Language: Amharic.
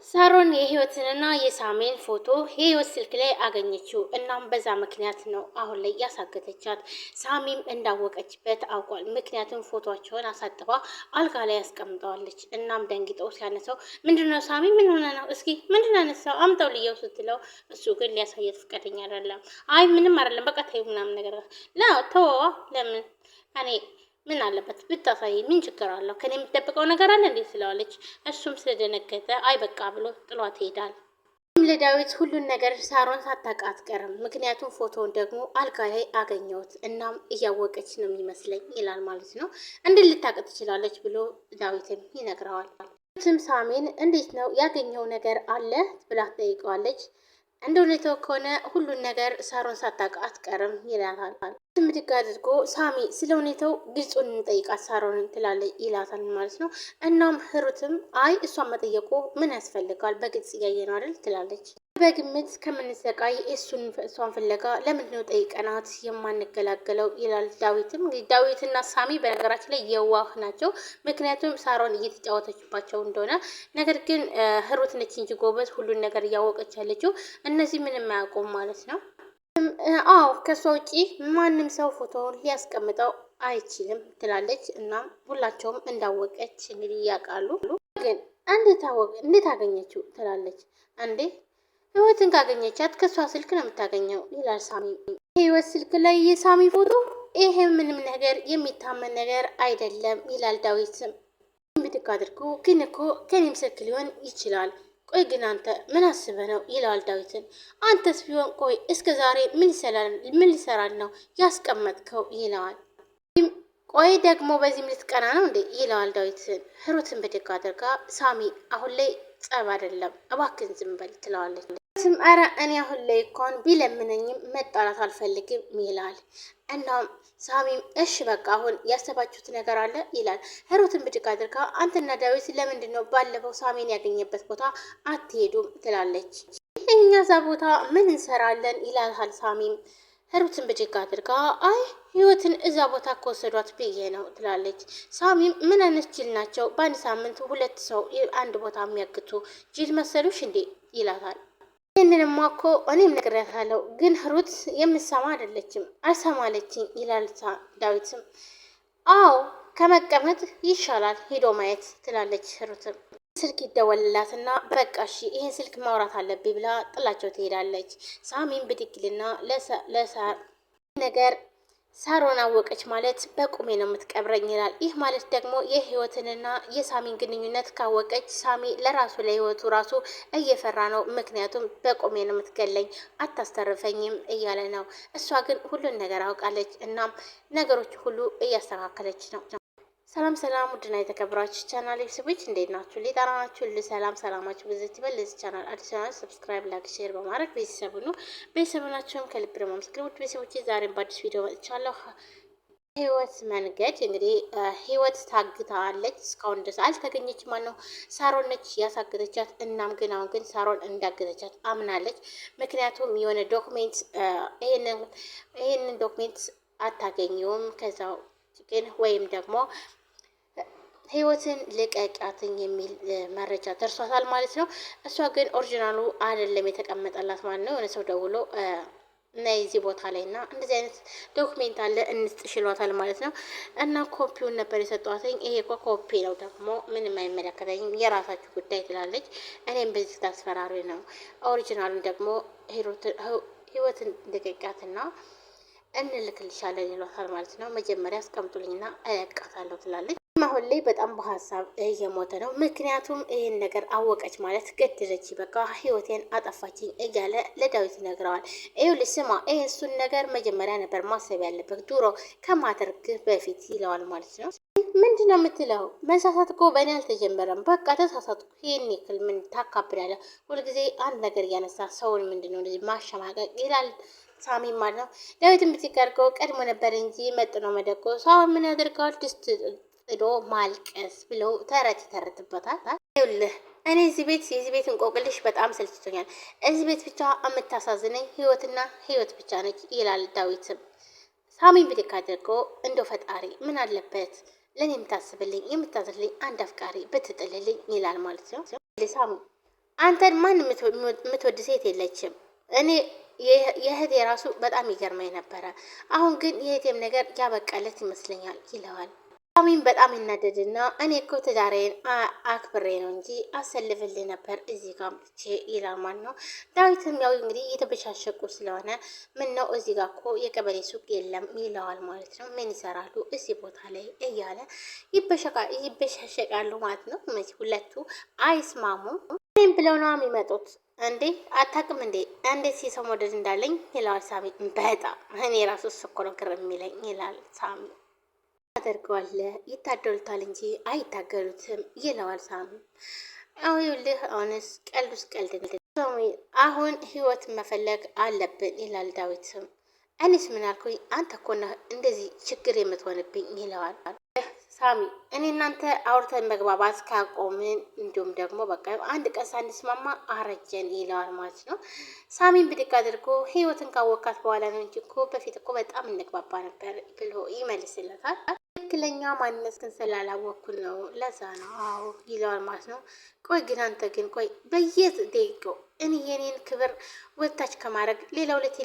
ሳሮን የህይወትንና የሳሜን ፎቶ የህይወት ስልክ ላይ አገኘችው። እናም በዛ ምክንያት ነው አሁን ላይ ያሳገተቻት። ሳሚም እንዳወቀችበት አውቋል። ምክንያቱም ፎቶቸውን አሳጥባ አልጋ ላይ ያስቀምጠዋለች። እናም ደንግጠው ሲያነሳው ምንድነው ሳሚ ምን ሆነ ነው? እስኪ ምንድነው ያነሳው? አምጠው ልየው ስትለው እሱ ግን ሊያሳየት ፍቃደኛ አይደለም። አይ ምንም አይደለም በቃ ተይው ምናምን ነገር ተወዋ። ለምን እኔ ምን አለበት ብታሳይ ምን ችግር አለው? ከኔ የምትጠብቀው ነገር አለ እንዴ ትለዋለች። እሱም ስለደነገጠ አይ በቃ ብሎ ጥሏት ይሄዳል። ለዳዊት ሁሉን ነገር ሳሮን ሳታውቅ አትቀርም። ምክንያቱም ፎቶውን ደግሞ አልጋ ላይ አገኘሁት እናም እያወቀች ነው የሚመስለኝ ይላል ማለት ነው። እንዴት ልታውቅ ትችላለች ብሎ ዳዊትም ይነግረዋል። ትም ሳሜን እንዴት ነው ያገኘው ነገር አለ ብላ ትጠይቀዋለች። እንደ ሁኔታው ከሆነ ሁሉን ነገር ሳሮን ሳታውቅ አትቀርም ይላታል። ምድግ አድርጎ ሳሚ ስለ ሁኔታው ግልጹን እንጠይቃት ሳሮንን ትላለች ይላታል ማለት ነው። እናም ህሩትም አይ እሷን መጠየቁ ምን ያስፈልጋል በግልጽ እያየ ነው አይደል ትላለች። በግምት ከምንሰቃይ እሷን ፍለጋ ለምንድነው ጠይቀናት የማንገላገለው ይላል ዳዊትም። ዳዊትና ሳሚ በነገራችን ላይ የዋህ ናቸው። ምክንያቱም ሳሮን እየተጫወተችባቸው እንደሆነ፣ ነገር ግን ህሩት ነች እንጂ ጎበዝ ሁሉን ነገር እያወቀች ያለችው፣ እነዚህ ምንም አያውቁም ማለት ነው። አዎ ከሷ ውጪ ማንም ሰው ፎቶውን ሊያስቀምጠው አይችልም ትላለች። እናም ሁላቸውም እንዳወቀች እንግዲህ ያውቃሉ። ግን እንዴት አገኘችው ትላለች። እንዴ ህይወትን ካገኘቻት ከሷ ስልክ ነው የምታገኘው ይላል ሳሚ። የህይወት ስልክ ላይ የሳሚ ፎቶ፣ ይሄ ምንም ነገር የሚታመን ነገር አይደለም ይላል ዳዊትም። ብድግ አድርጎ ግን እኮ ከኔም ስልክ ሊሆን ይችላል። ቆይ ግን አንተ ምን አስበህ ነው ይለዋል ዳዊትን። አንተስ ቢሆን ቆይ እስከ ዛሬ ምን ሊሰራል ነው ያስቀመጥከው ይለዋል። ቆይ ደግሞ በዚህም ልትቀና ነው እንዴ ይለዋል ዳዊትን። ህሩትን ብድግ አድርጋ ሳሚ አሁን ላይ ጸብ አይደለም እባክን ዝም በል ትለዋለች። ስም አረ እኔ አሁን ላይ እንኳን ቢለምነኝም መጣላት አልፈልግም ይላል። እናም ሳሚም እሺ በቃ አሁን ያሰባችሁት ነገር አለ ይላል። ህሩትን ብድግ አድርጋ አንተና ዳዊት ለምንድን ነው ባለፈው ሳሚን ያገኘበት ቦታ አትሄዱም ትላለች። እኛ እዛ ቦታ ምን እንሰራለን ይላል ሳሚም። ህሩትን ብድግ አድርጋ አይ ህይወትን እዛ ቦታ ከወሰዷት ብዬ ነው ትላለች። ሳሚም ምን አይነት ጅል ናቸው በአንድ ሳምንት ሁለት ሰው አንድ ቦታ የሚያግቱ ጅል መሰሉሽ እንዴ ይላታል። ይህንንማ እኮ እኔም ነግሬያታለሁ፣ ግን ህሩት የምሰማ አይደለችም አልሰማለችኝ ይላል ዳዊትም። አዎ ከመቀመጥ ይሻላል ሄዶ ማየት ትላለች ህሩትም። ስልክ ይደወልላትና በቃ እሺ ይህን ስልክ ማውራት አለብኝ ብላ ጥላቸው ትሄዳለች። ሳሚን ብድግልና ለሳር ነገር ሳሮን አወቀች ማለት በቁሜ ነው የምትቀብረኝ ይላል። ይህ ማለት ደግሞ የህይወትንና የሳሚን ግንኙነት ካወቀች ሳሚ ለራሱ ለህይወቱ ራሱ እየፈራ ነው። ምክንያቱም በቁሜ ነው የምትገለኝ አታስተርፈኝም እያለ ነው። እሷ ግን ሁሉን ነገር አውቃለች። እናም ነገሮች ሁሉ እያስተካከለች ነው። ሰላም ሰላም፣ ውድና የተከበራችሁ ቻናል ቤተሰቦች እንዴት ናችሁ? ሊጣራ ናችሁ? ሰላም ሰላማችሁ ብዝት ይበል። ለዚህ ቻናል አዲስ ቻናል ሰብስክራይብ፣ ላይክ፣ ሼር በማድረግ ቤተሰቡ ነው። ቤተሰቡ ናችሁም ከልብ ነው የማመሰግነው። ውድ ቤተሰቦች ዛሬም በአዲስ ቪዲዮ መጥቻለሁ። ህይወት መንገድ እንግዲህ ህይወት ታግታለች። እስካሁን ድረስ አልተገኘች። ማነው ሳሮን ነች ያሳገተቻት። እናም ግን አሁን ግን ሳሮን እንዳገተቻት አምናለች። ምክንያቱም የሆነ ዶክሜንት ይሄንን ዶክሜንት አታገኘውም። ከዛው ግን ወይም ደግሞ ህይወትን ልቀቂያትኝ የሚል መረጃ ደርሷታል ማለት ነው። እሷ ግን ኦሪጂናሉ አይደለም የተቀመጠላት ማለት ነው። የሆነ ሰው ደውሎ እና የዚህ ቦታ ላይ እና እንደዚህ አይነት ዶክሜንት አለ እንስጥሽ ይሏታል ማለት ነው። እና ኮፒውን ነበር የሰጧትኝ። ይሄ እኮ ኮፒ ነው ደግሞ ምንም አይመለከተኝም የራሳችሁ ጉዳይ ትላለች። እኔም በዚህ ታስፈራሪ ነው። ኦሪጂናሉን ደግሞ ህይወትን ልቀቂያትና እንልክልሻለን ይሏታል ማለት ነው። መጀመሪያ አስቀምጡልኝና እለቃታለሁ ትላለች። አሁን ላይ በጣም በሀሳብ እየሞተ ነው። ምክንያቱም ይህን ነገር አወቀች ማለት ገደለች፣ በቃ ህይወቴን አጠፋችኝ እያለ ለዳዊት ይነግረዋል። ይኸውልሽ ስማ፣ ይህ እሱን ነገር መጀመሪያ ነበር ማሰብ ያለበት ድሮ ከማድረግህ በፊት ይለዋል ማለት ነው። ምንድን ነው የምትለው? መሳሳት እኮ በእኔ አልተጀመረም። በቃ ተሳሳትኩ። ይህን ያክል ምን ታካብዳለህ? ሁልጊዜ አንድ ነገር እያነሳ ሰውን ምንድን ነው እንደዚህ ማሸማቀቅ ይላል ሳሚ ማለት ነው። ዳዊትን ብትቀርገው ቀድሞ ነበር እንጂ መጥኖ መደቆስ። አሁን ምን ያደርገዋል? ድስት ጥዶ ማልቀስ ብለው ተረት ይተረትበታል። ይኸውልህ እኔ የዚህ ቤት እንቆቅልሽ በጣም ሰልችቶኛል። እዚህ ቤት ብቻ የምታሳዝነኝ ህይወትና ህይወት ብቻ ነች ይላል ዳዊትም። ሳሚን ብድግ አድርጎ እንደው ፈጣሪ ምን አለበት ለእኔ የምታስብልኝ የምታዝልኝ አንድ አፍቃሪ ብትጥልልኝ ይላል ማለት ነው። ሳሚ አንተን ማን የምትወድ ሴት የለችም። እኔ የእህቴ ራሱ በጣም ይገርመኝ ነበረ። አሁን ግን የእህቴም ነገር ያበቃለት ይመስለኛል ይለዋል። ሳሚም በጣም ይናደድና እኔ እኮ ትዳሬን አክብሬ ነው እንጂ አሰልፍልህ ነበር እዚህ ጋር ምጥቼ ይላል ማለት ነው። ዳዊትም ያው እንግዲህ እየተበሻሸቁ ስለሆነ ምን ነው እዚህ ጋር እኮ የቀበሌ ሱቅ የለም ይለዋል ማለት ነው። ምን ይሰራሉ እዚህ ቦታ ላይ እያለ ይበሻሸቃሉ ማለት ነው። ሁለቱ አይስማሙም። እኔም ብለው ነው የሚመጡት እንዴ አታውቅም እንዴ እንዴት የሰው መውደድ እንዳለኝ ይለዋል ሳሚ። በጣም እኔ ራሱ ስኮሮ ግር የሚለኝ ይላል ሳሚ። ታደርገዋለህ ይታደሉታል እንጂ አይታገሉትም ይለዋል ሳሚ። አሁን ይኸውልህ አሁንስ ቀልዱስ ቀልድ አሁን ህይወት መፈለግ አለብን ይላል ዳዊትም። እኔስ ምን አልኩኝ? አንተ እኮ ነህ እንደዚህ ችግር የምትሆንብኝ ይለዋል ሳሚ። እኔ እናንተ አውርተን መግባባት ካቆምን እንዲሁም ደግሞ በቃ አንድ ቀን ሳንስማማ አረጀን ይለዋል ማለት ነው። ሳሚን ብድግ አድርጎ ህይወትን ካወቃት በኋላ ነው እንጂ እኮ በፊት እኮ በጣም እንግባባ ነበር ብሎ ይመልስለታል። ትክክለኛ ማንነት ግን ስላላወቅኩ ነው ለዛ ነው አዎ ይለዋል ማለት ነው። ቆይ ግን አንተ ግን ቆይ በየት ደቂቃው እኔ የኔን ክብር ወታች ከማድረግ ሌላ ሁለት